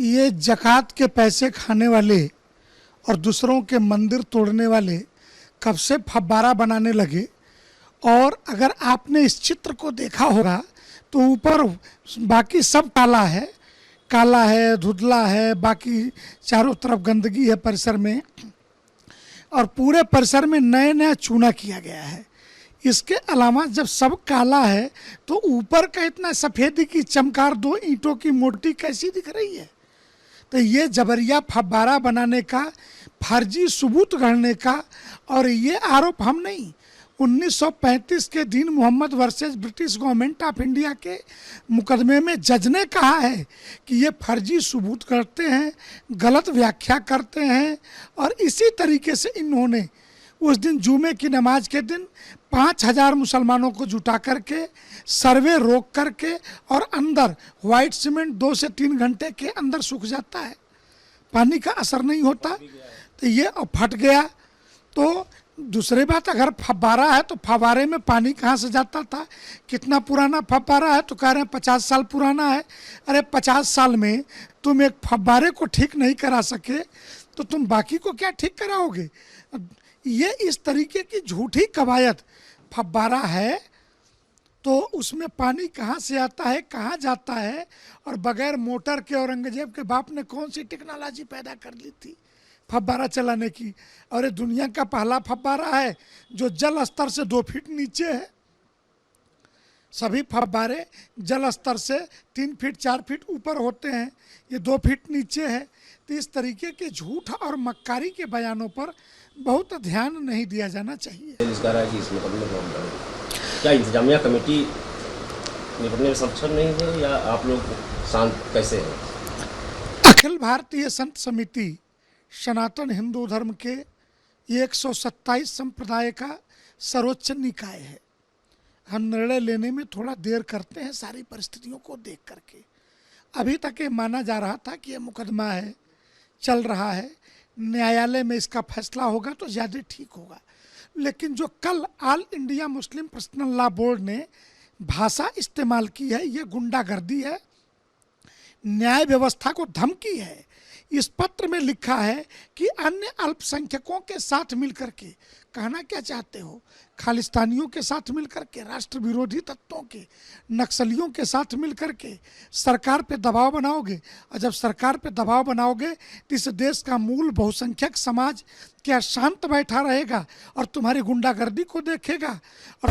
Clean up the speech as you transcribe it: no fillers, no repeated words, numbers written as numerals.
ये ज़कात के पैसे खाने वाले और दूसरों के मंदिर तोड़ने वाले कब से फव्वारा बनाने लगे। और अगर आपने इस चित्र को देखा होगा तो ऊपर बाकी सब काला है, धुंधला है, बाकी चारों तरफ गंदगी है परिसर में, और पूरे परिसर में नया नया चूना किया गया है। इसके अलावा जब सब काला है तो ऊपर का इतना सफ़ेदी की चमकार दो ईंटों की मूर्ति कैसी दिख रही है। तो ये जबरिया फव्वारा बनाने का, फर्जी सबूत गढ़ने का, और ये आरोप हम नहीं, 1935 के Din Mohammad versus British government of India के मुकदमे में जज ने कहा है कि ये फर्जी सबूत करते हैं, गलत व्याख्या करते हैं। और इसी तरीके से इन्होंने उस दिन जुमे की नमाज के दिन 5000 मुसलमानों को जुटा करके सर्वे रोक करके, और अंदर वाइट सीमेंट 2 से 3 घंटे के अंदर सूख जाता है, पानी का असर नहीं होता, तो ये फट गया। तो दूसरी बात, अगर फव्वारा है तो फव्वारे में पानी कहाँ से जाता था? कितना पुराना फव्वारा है? तो कह रहे हैं 50 साल पुराना है। अरे 50 साल में तुम एक फव्वारे को ठीक नहीं करा सके तो तुम बाकी को क्या ठीक कराओगे? ये इस तरीके की झूठी कवायद। फव्वारा है तो उसमें पानी कहाँ से आता है, कहाँ जाता है, और बगैर मोटर के औरंगजेब के बाप ने कौन सी टेक्नोलॉजी पैदा कर ली थी फव्वारा चलाने की? और ये दुनिया का पहला फव्वारा है जो जल स्तर से 2 फीट नीचे है। सभी फव्वारे जल स्तर से 3 फीट 4 फीट ऊपर होते हैं, ये 2 फीट नीचे है। तो इस तरीके के झूठ और मक्कारी के बयानों पर बहुत ध्यान नहीं दिया जाना चाहिए। क्या इंतजामिया कमेटी निपटने में सक्षम नहीं है या आप लोग शांत कैसे हैं? अखिल भारतीय संत समिति सनातन हिंदू धर्म के 127 संप्रदाय का सर्वोच्च निकाय है। हम निर्णय लेने में थोड़ा देर करते हैं सारी परिस्थितियों को देख करके। अभी तक ये माना जा रहा था कि ये मुकदमा है, चल रहा है, न्यायालय में इसका फैसला होगा तो ज़्यादा ठीक होगा। लेकिन जो कल all India Muslim personal law board ने भाषा इस्तेमाल की है, ये गुंडागर्दी है, न्याय व्यवस्था को धमकी है। इस पत्र में लिखा है कि अन्य अल्पसंख्यकों के साथ मिलकर के, कहना क्या चाहते हो? खालिस्तानियों के साथ मिलकर के, राष्ट्र विरोधी तत्वों के, नक्सलियों के साथ मिलकर के सरकार पे दबाव बनाओगे। और जब सरकार पे दबाव बनाओगे तो इस देश का मूल बहुसंख्यक समाज क्या शांत बैठा रहेगा और तुम्हारी गुंडागर्दी को देखेगा? और